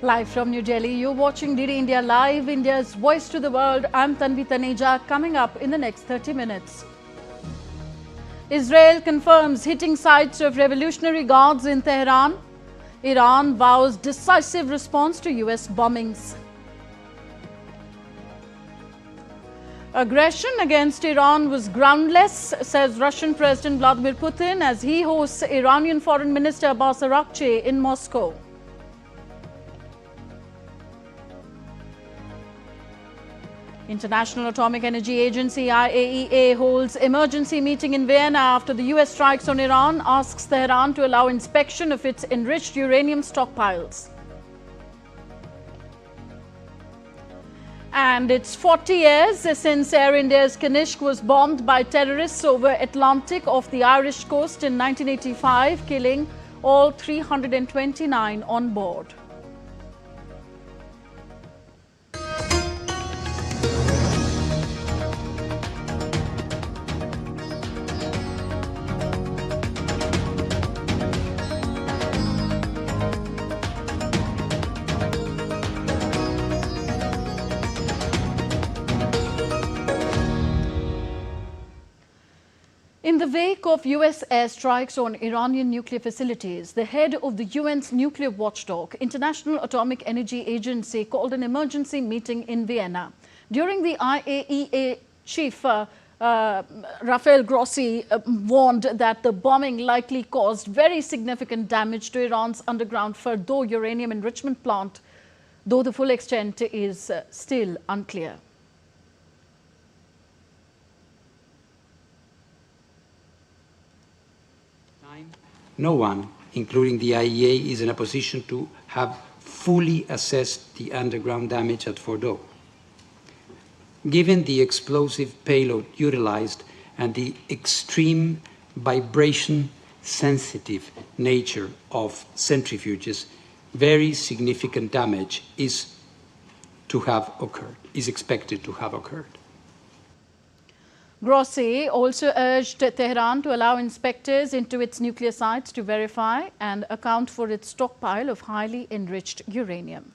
Live from New Delhi, you're watching DD India Live, India's voice to the world. I'm Tanvi Taneja. Coming up in the next 30 minutes. Israel confirms hitting sites of Revolutionary Guards in Tehran. Iran vows decisive response to US bombings. Aggression against Iran was groundless, says Russian President Vladimir Putin as he hosts Iranian Foreign Minister Abbas Araghchi in Moscow. International Atomic Energy Agency IAEA holds emergency meeting in Vienna after the US strikes on Iran, asks Tehran to allow inspection of its enriched uranium stockpiles. And it's 40 years since Air India's Kanishka was bombed by terrorists over Atlantic off the Irish coast in 1985, killing all 329 on board. In the wake of US airstrikes on Iranian nuclear facilities, the head of the UN's nuclear watchdog, International Atomic Energy Agency, called an emergency meeting in Vienna. During the IAEA chief, Rafael Grossi, warned that the bombing likely caused very significant damage to Iran's underground Fordow uranium enrichment plant, though the full extent is still unclear. No one, including the IAEA, is in a position to have fully assessed the underground damage at Fordow. Given the explosive payload utilized and the extreme vibration-sensitive nature of centrifuges, very significant damage is expected to have occurred. Grossi also urged Tehran to allow inspectors into its nuclear sites to verify and account for its stockpile of highly enriched uranium.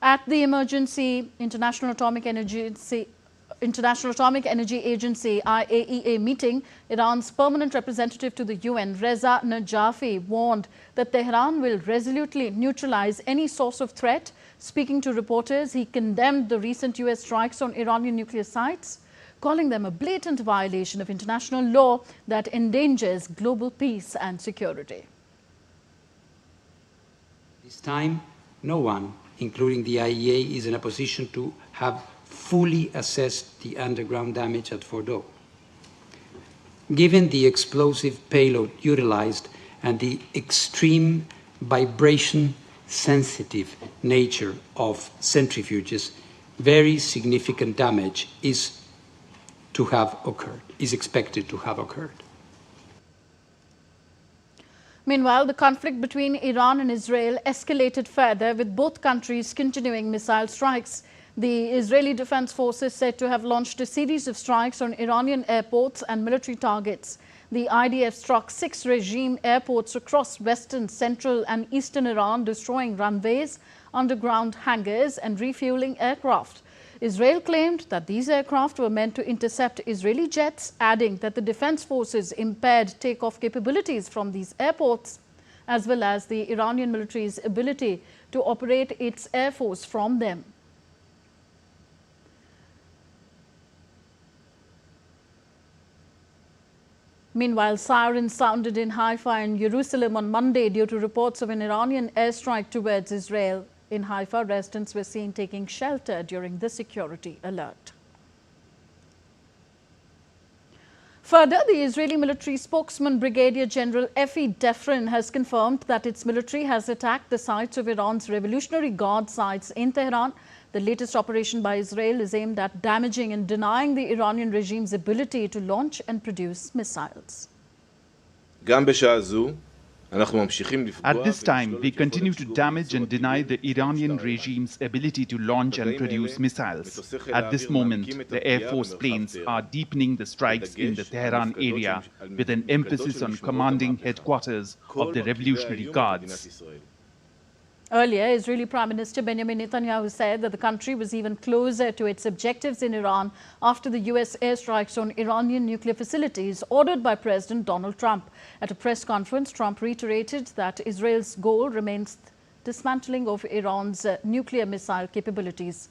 At the emergency International Atomic Energy Agency IAEA meeting, Iran's permanent representative to the UN, Reza Najafi, warned that Tehran will resolutely neutralize any source of threat. Speaking to reporters, he condemned the recent US strikes on Iranian nuclear sites, calling them a blatant violation of international law that endangers global peace and security. This time, no one, including the IAEA, is in a position to have fully assessed the underground damage at Fordow. Given the explosive payload utilized and the extreme vibration-sensitive nature of centrifuges, very significant damage is expected to have occurred. Meanwhile, the conflict between Iran and Israel escalated further, with both countries continuing missile strikes. The Israeli Defense Forces said to have launched a series of strikes on Iranian airports and military targets. The IDF struck 6 regime airports across western, central and eastern Iran, destroying runways, underground hangars and refueling aircraft. Israel claimed that these aircraft were meant to intercept Israeli jets, adding that the defense forces impaired takeoff capabilities from these airports, as well as the Iranian military's ability to operate its air force from them. Meanwhile, sirens sounded in Haifa and Jerusalem on Monday due to reports of an Iranian airstrike towards Israel. In Haifa, residents were seen taking shelter during the security alert. Further, the Israeli military spokesman Brigadier General Efi Defrin has confirmed that its military has attacked the sites of Iran's Revolutionary Guard sites in Tehran. The latest operation by Israel is aimed at damaging and denying the Iranian regime's ability to launch and produce missiles. At this time, we continue to damage and deny the Iranian regime's ability to launch and produce missiles. At this moment, the Air Force planes are deepening the strikes in the Tehran area with an emphasis on commanding headquarters of the Revolutionary Guards. Earlier, Israeli Prime Minister Benjamin Netanyahu said that the country was even closer to its objectives in Iran after the US airstrikes on Iranian nuclear facilities ordered by President Donald Trump. At a press conference, Trump reiterated that Israel's goal remains dismantling of Iran's nuclear missile capabilities.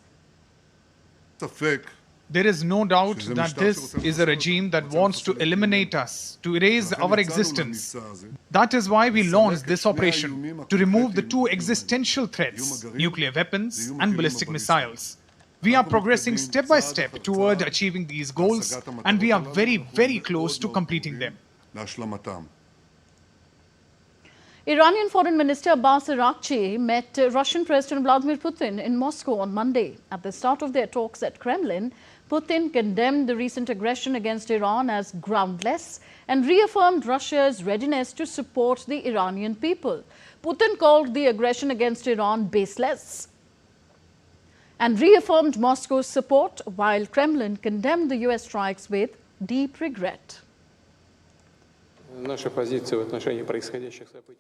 There is no doubt that this is a regime that wants to eliminate us, to erase our existence. That is why we launched this operation, to remove the two existential threats, nuclear weapons and ballistic missiles. We are progressing step by step toward achieving these goals, and we are very, very close to completing them. Iranian Foreign Minister Abbas Araghchi met Russian President Vladimir Putin in Moscow on Monday. At the start of their talks at Kremlin, Putin condemned the recent aggression against Iran as groundless and reaffirmed Russia's readiness to support the Iranian people. Putin called the aggression against Iran baseless and reaffirmed Moscow's support, while Kremlin condemned the US strikes with deep regret.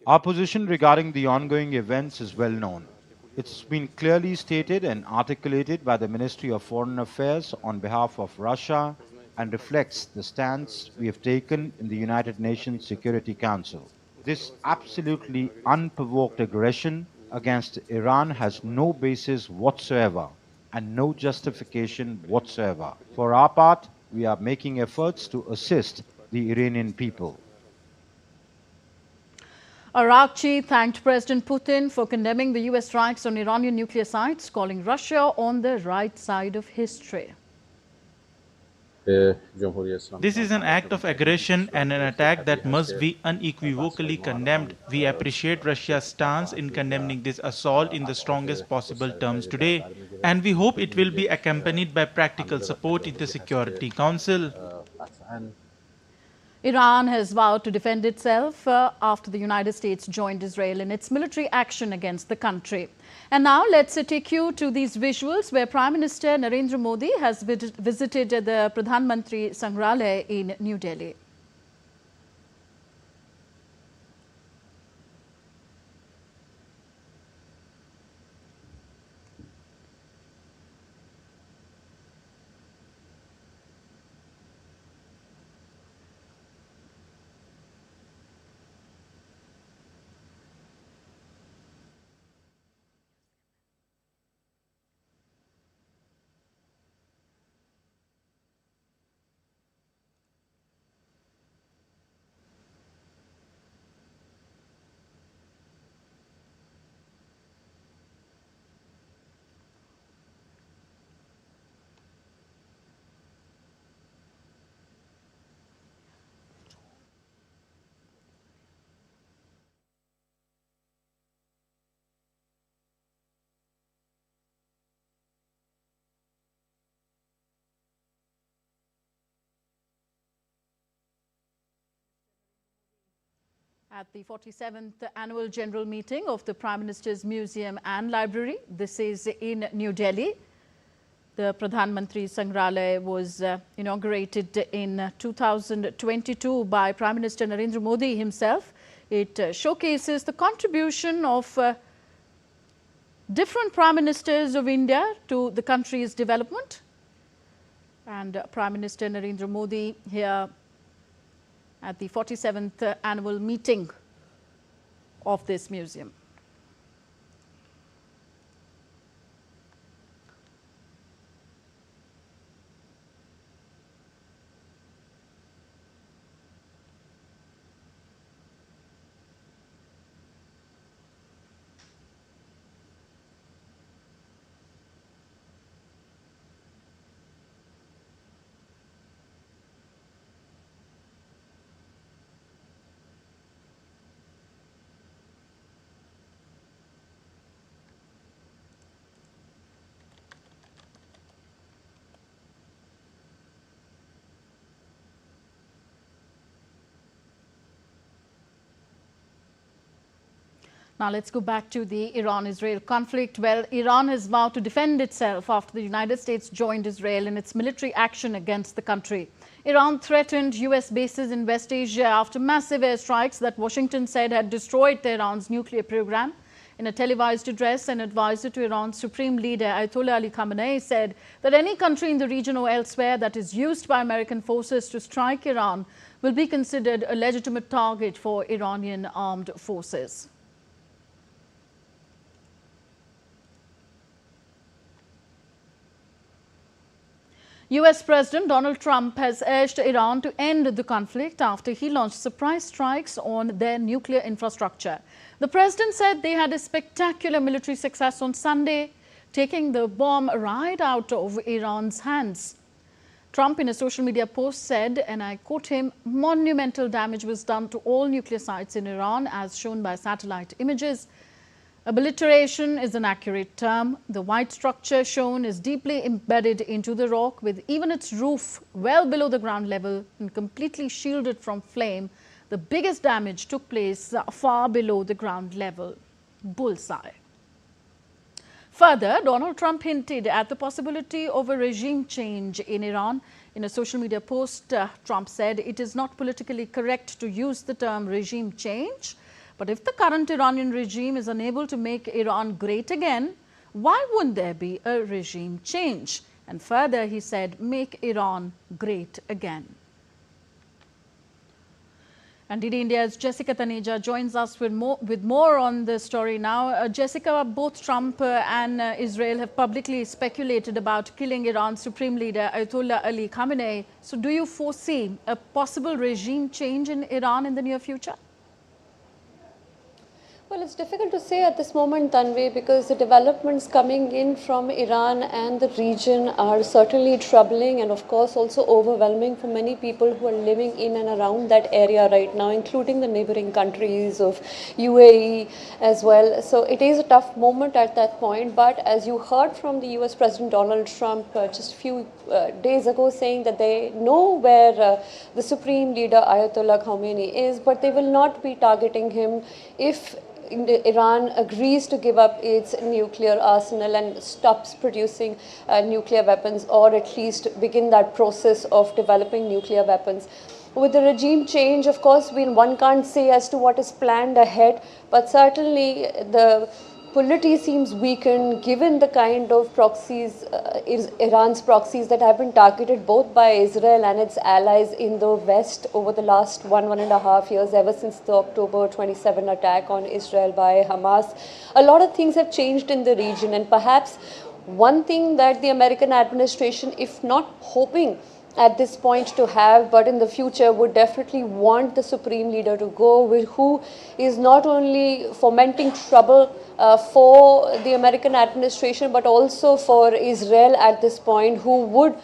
Our position regarding the ongoing events is well known. It's been clearly stated and articulated by the Ministry of Foreign Affairs on behalf of Russia and reflects the stance we have taken in the United Nations Security Council. This absolutely unprovoked aggression against Iran has no basis whatsoever and no justification whatsoever. For our part, we are making efforts to assist the Iranian people. Araghchi thanked President Putin for condemning the US strikes on Iranian nuclear sites, calling Russia on the right side of history. This is an act of aggression and an attack that must be unequivocally condemned. We appreciate Russia's stance in condemning this assault in the strongest possible terms today, and we hope it will be accompanied by practical support in the Security Council. Iran has vowed to defend itself after the United States joined Israel in its military action against the country. And now let's take you to these visuals where Prime Minister Narendra Modi has visited the Pradhan Mantri Sangrahalaya in New Delhi. At the 47th annual general meeting of the Prime Minister's Museum and Library. This is in New Delhi. The Pradhan Mantri Sangrahalaya was inaugurated in 2022 by Prime Minister Narendra Modi himself. It showcases the contribution of different Prime Ministers of India to the country's development. And Prime Minister Narendra Modi here at the 47th annual meeting of this museum. Now let's go back to the Iran-Israel conflict. Well, Iran has vowed to defend itself after the United States joined Israel in its military action against the country. Iran threatened US bases in West Asia after massive airstrikes that Washington said had destroyed Tehran's nuclear program. In a televised address, an advisor to Iran's Supreme Leader Ayatollah Ali Khamenei said that any country in the region or elsewhere that is used by American forces to strike Iran will be considered a legitimate target for Iranian armed forces. US President Donald Trump has urged Iran to end the conflict after he launched surprise strikes on their nuclear infrastructure. The president said they had a spectacular military success on Sunday, taking the bomb right out of Iran's hands. Trump, in a social media post, said, and I quote him, "Monumental damage was done to all nuclear sites in Iran, as shown by satellite images. Obliteration is an accurate term. The white structure shown is deeply embedded into the rock, with even its roof well below the ground level and completely shielded from flame. The biggest damage took place far below the ground level." Bullseye. Further, Donald Trump hinted at the possibility of a regime change in Iran. In a social media post, Trump said it is not politically correct to use the term regime change. But if the current Iranian regime is unable to make Iran great again, why wouldn't there be a regime change? And further, he said, make Iran great again. And DD India's Jessica Taneja joins us with more on the story now. Jessica, both Trump and Israel have publicly speculated about killing Iran's Supreme Leader Ayatollah Ali Khamenei. So do you foresee a possible regime change in Iran in the near future? Well, it's difficult to say at this moment, Tanvi, because the developments coming in from Iran and the region are certainly troubling and, of course, also overwhelming for many people who are living in and around that area right now, including the neighboring countries of UAE as well. So it is a tough moment at that point. But as you heard from the US President Donald Trump just a few days ago, saying that they know where the Supreme Leader Ayatollah Khamenei is, but they will not be targeting him if Iran agrees to give up its nuclear arsenal and stops producing nuclear weapons, or at least begin that process of developing nuclear weapons. With the regime change, of course, one can't say as to what is planned ahead, but certainly the polity seems weakened given the kind of proxies, Iran's proxies that have been targeted both by Israel and its allies in the West over the last 1.5 years, ever since the October 27 attack on Israel by Hamas. A lot of things have changed in the region, and perhaps one thing that the American administration, if not hoping at this point to have, but in the future would definitely want the Supreme Leader to go, who is not only fomenting trouble for the American administration, but also for Israel at this point, who would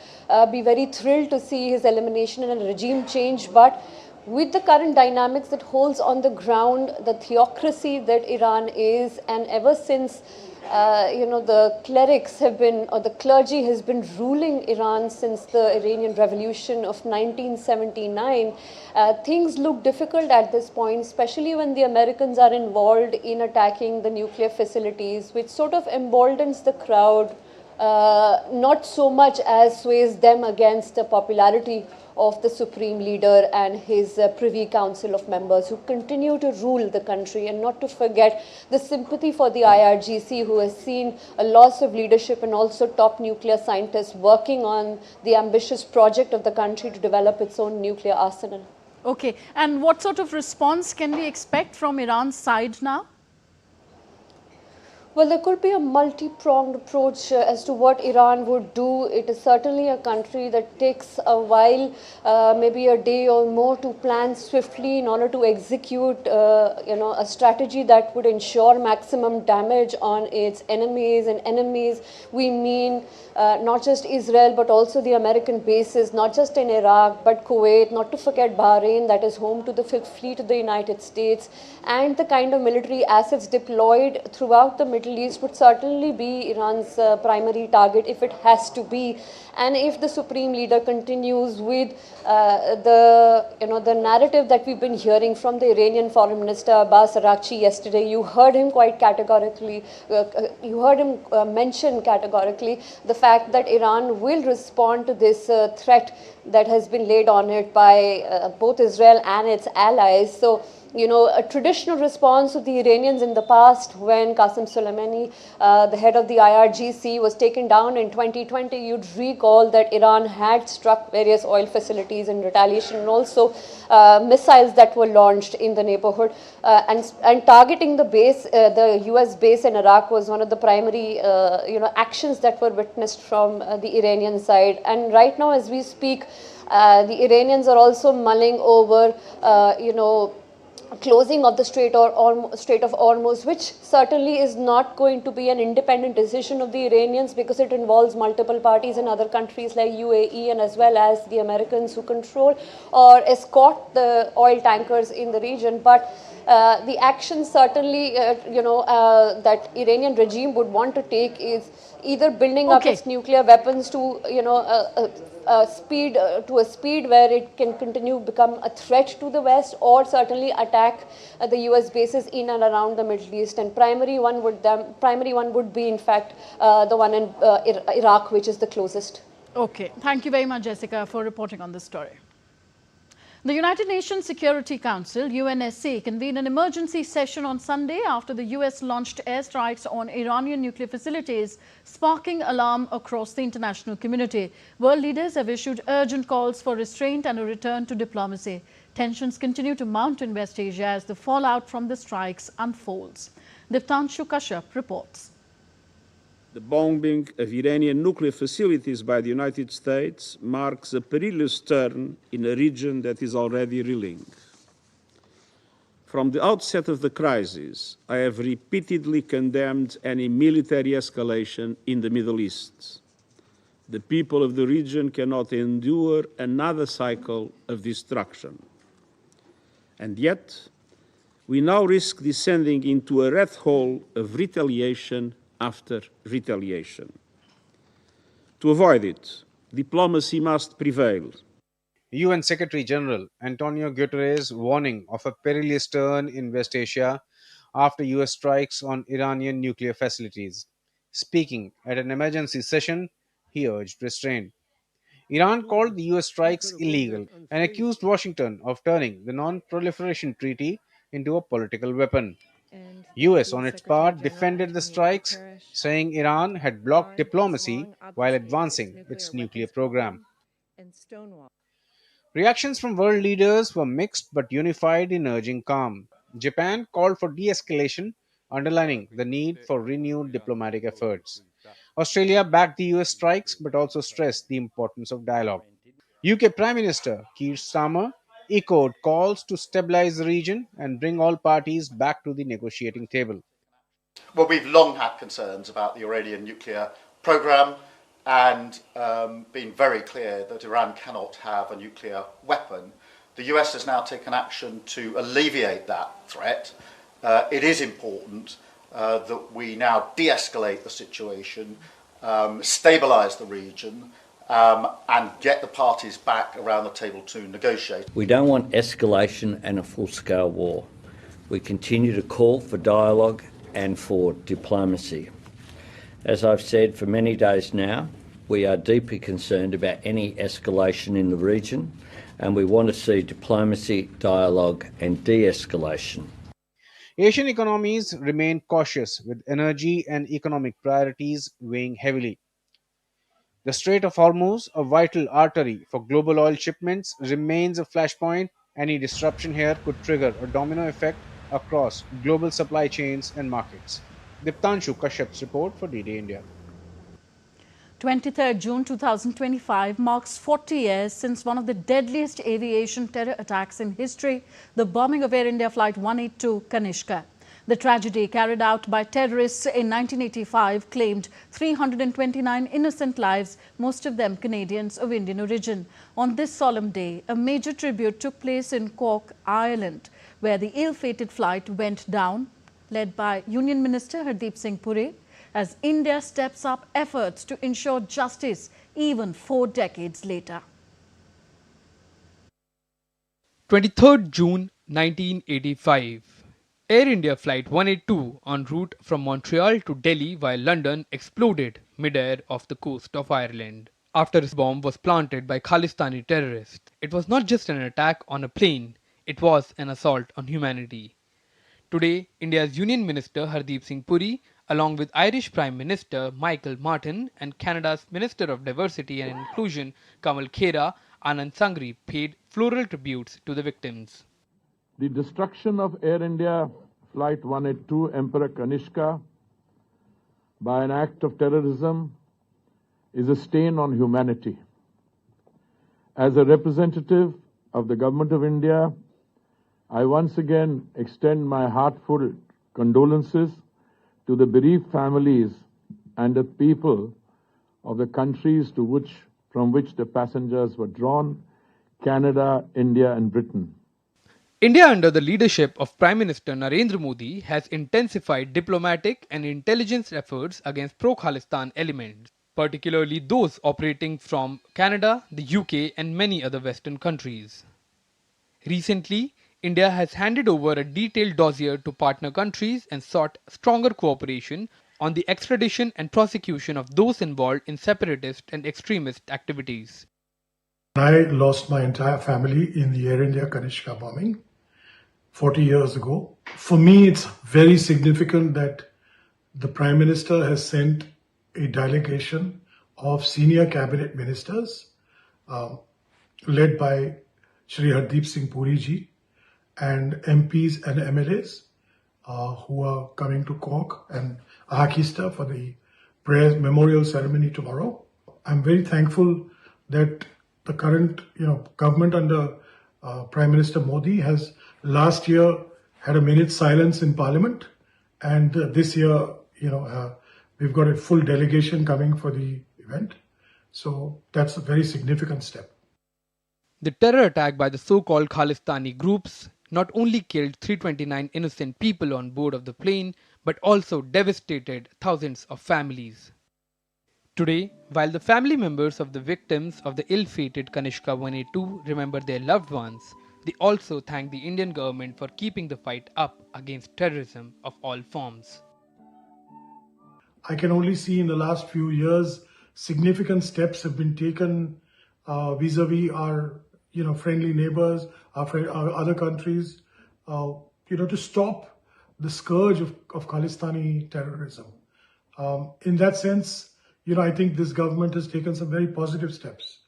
be very thrilled to see his elimination and a regime change. But with the current dynamics that holds on the ground, the theocracy that Iran is, and ever since the clerics have been, or the clergy has been ruling Iran since the Iranian Revolution of 1979, things look difficult at this point, especially when the Americans are involved in attacking the nuclear facilities, which sort of emboldens the crowd, not so much as sways them against the popularity of the Supreme Leader and his Privy Council of members who continue to rule the country, and not to forget the sympathy for the IRGC, who has seen a loss of leadership, and also top nuclear scientists working on the ambitious project of the country to develop its own nuclear arsenal. Okay, and what sort of response can we expect from Iran's side now? Well, there could be a multi-pronged approach as to what Iran would do. It is certainly a country that takes a while, maybe a day or more, to plan swiftly in order to execute, a strategy that would ensure maximum damage on its enemies. And enemies, we mean not just Israel, but also the American bases, not just in Iraq, but Kuwait, not to forget Bahrain, that is home to the Fifth Fleet of the United States, and the kind of military assets deployed throughout the Middle East would certainly be Iran's primary target if it has to be. And if the Supreme Leader continues with the narrative that we've been hearing from the Iranian Foreign Minister Abbas Araghchi yesterday, you heard him quite categorically, mention categorically the fact that Iran will respond to this threat that has been laid on it by both Israel and its allies. So a traditional response of the Iranians in the past when Qasem Soleimani, the head of the IRGC, was taken down in 2020. You'd recall that Iran had struck various oil facilities in retaliation, and also missiles that were launched in the neighborhood. And targeting the base, the US base in Iraq was one of the primary actions that were witnessed from the Iranian side. And right now, as we speak, the Iranians are also mulling over, closing of the Strait of Hormuz, which certainly is not going to be an independent decision of the Iranians, because it involves multiple parties in other countries like UAE, and as well as the Americans who control or escort the oil tankers in the region. But the action certainly, that Iranian regime would want to take is either building up its nuclear weapons to, a speed where it can continue become a threat to the West, or certainly attack the US bases in and around the Middle East. And primary one would be in fact the one in Iraq, which is the closest. Okay, thank you very much, Jessica, for reporting on this story. The United Nations Security Council, UNSC, convened an emergency session on Sunday after the US launched airstrikes on Iranian nuclear facilities, sparking alarm across the international community. World leaders have issued urgent calls for restraint and a return to diplomacy. Tensions continue to mount in West Asia as the fallout from the strikes unfolds. Diptanshu Kashyap reports. The bombing of Iranian nuclear facilities by the United States marks a perilous turn in a region that is already reeling. From the outset of the crisis, I have repeatedly condemned any military escalation in the Middle East. The people of the region cannot endure another cycle of destruction. And yet, we now risk descending into a rat hole of retaliation after retaliation. To avoid it, diplomacy must prevail. UN Secretary General Antonio Guterres warning of a perilous turn in West Asia after US strikes on Iranian nuclear facilities. Speaking at an emergency session, he urged restraint. Iran called the US strikes illegal and accused Washington of turning the Non-Proliferation Treaty into a political weapon. US, on its part, defended the strikes, saying Iran had blocked diplomacy while advancing its nuclear program. Reactions from world leaders were mixed but unified in urging calm. Japan called for de-escalation, underlining the need for renewed diplomatic efforts. Australia backed the US strikes but also stressed the importance of dialogue. UK Prime Minister Keir Starmer echoed calls to stabilize the region and bring all parties back to the negotiating table. Well, we've long had concerns about the Iranian nuclear program and been very clear that Iran cannot have a nuclear weapon. The US has now taken action to alleviate that threat. It is important that we now de-escalate the situation, stabilize the region, and get the parties back around the table to negotiate. We don't want escalation and a full-scale war. We continue to call for dialogue and for diplomacy. As I've said for many days now, we are deeply concerned about any escalation in the region, and we want to see diplomacy, dialogue and de-escalation. Asian economies remain cautious, with energy and economic priorities weighing heavily. The Strait of Hormuz, a vital artery for global oil shipments, remains a flashpoint. Any disruption here could trigger a domino effect across global supply chains and markets. Diptanshu Kashyap's report for DD India. 23rd June 2025 marks 40 years since one of the deadliest aviation terror attacks in history, the bombing of Air India Flight 182 Kanishka. The tragedy carried out by terrorists in 1985 claimed 329 innocent lives, most of them Canadians of Indian origin. On this solemn day, a major tribute took place in Cork, Ireland, where the ill-fated flight went down, led by Union Minister Hardeep Singh Puri, as India steps up efforts to ensure justice even 4 decades later. 23rd June 1985. Air India Flight 182 en route from Montreal to Delhi via London exploded mid-air off the coast of Ireland after this bomb was planted by Khalistani terrorists. It was not just an attack on a plane, It was an assault on humanity. Today, India's Union Minister Hardeep Singh Puri, along with Irish Prime Minister Michael Martin and Canada's Minister of Diversity and Inclusion Kamal Khera, Anand Sangri, paid floral tributes to the victims. The destruction of Air India Flight 182 Emperor Kanishka by an act of terrorism is a stain on humanity. As a representative of the Government of India, I once again extend my heartfelt condolences to the bereaved families and the people of the countries from which the passengers were drawn, Canada, India and Britain. India, under the leadership of Prime Minister Narendra Modi, has intensified diplomatic and intelligence efforts against pro-Khalistan elements, particularly those operating from Canada, the UK and many other Western countries. Recently, India has handed over a detailed dossier to partner countries and sought stronger cooperation on the extradition and prosecution of those involved in separatist and extremist activities. I lost my entire family in the Air India Kanishka bombing 40 years ago. For me, it's very significant that the Prime Minister has sent a delegation of senior cabinet ministers led by Shri Hardeep Singh Puri ji and MPs and MLAs who are coming to Cork and Ahakista for the prayer memorial ceremony tomorrow. I'm very thankful that the current government under Prime Minister Modi has last year had a minute's silence in Parliament, and this year we've got a full delegation coming for the event. So that's a very significant step. The terror attack by the so-called Khalistani groups not only killed 329 innocent people on board of the plane, but also devastated thousands of families. Today, while the family members of the victims of the ill-fated Kanishka 182 remember their loved ones, they also thank the Indian government for keeping the fight up against terrorism of all forms. I can only see in the last few years significant steps have been taken vis-a-vis our friendly neighbors, our other countries, to stop the scourge of Khalistani terrorism. In that sense, I think this government has taken some very positive steps.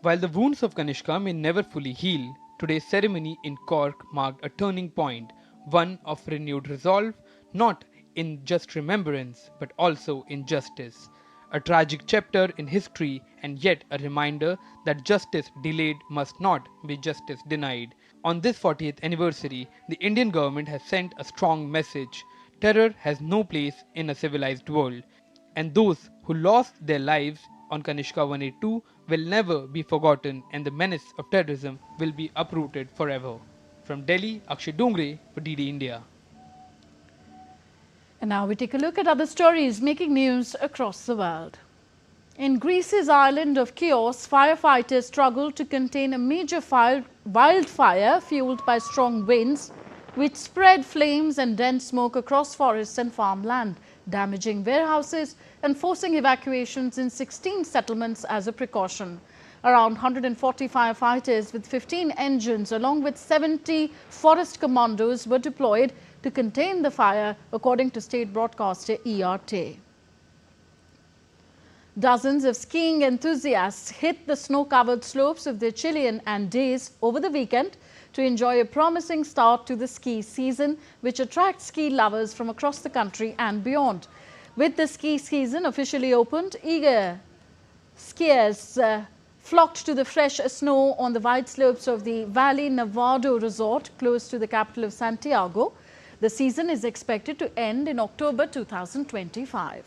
While the wounds of Kanishka may never fully heal, today's ceremony in Cork marked a turning point, one of renewed resolve, not in just remembrance, but also in justice. A tragic chapter in history and yet a reminder that justice delayed must not be justice denied. On this 40th anniversary, the Indian government has sent a strong message. Terror has no place in a civilized world, and those who lost their lives on Kanishka 182 will never be forgotten, and the menace of terrorism will be uprooted forever. From Delhi, Akshay Dongre for DD India. And now we take a look at other stories making news across the world. In Greece's island of Chios, firefighters struggled to contain a major wildfire fueled by strong winds, which spread flames and dense smoke across forests and farmland, damaging warehouses and forcing evacuations in 16 settlements as a precaution. Around 140 firefighters with 15 engines along with 70 forest commandos were deployed to contain the fire, according to state broadcaster ERT. Dozens of skiing enthusiasts hit the snow-covered slopes of the Chilean Andes over the weekend to enjoy a promising start to the ski season, which attracts ski lovers from across the country and beyond. With the ski season officially opened, eager skiers flocked to the fresh snow on the wide slopes of the Valle Nevado resort close to the capital of Santiago. The season is expected to end in October 2025.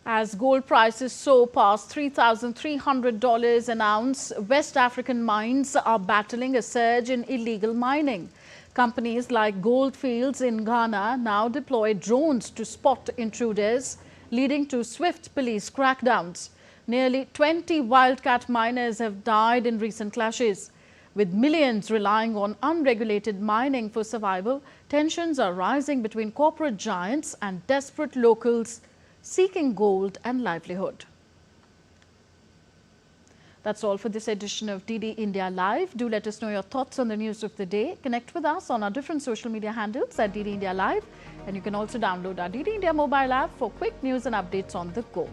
As gold prices soar past $3,300 an ounce, West African mines are battling a surge in illegal mining. Companies like Goldfields in Ghana now deploy drones to spot intruders, leading to swift police crackdowns. Nearly 20 wildcat miners have died in recent clashes. With millions relying on unregulated mining for survival, tensions are rising between corporate giants and desperate locals seeking gold and livelihood. That's all for this edition of DD India Live. Do let us know your thoughts on the news of the day. Connect with us on our different social media handles at DD India Live. And you can also download our DD India mobile app for quick news and updates on the go.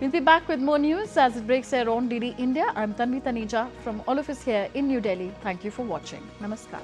We'll be back with more news as it breaks here on DD India. I'm Tanvi Taneja from all of us here in New Delhi. Thank you for watching. Namaskar.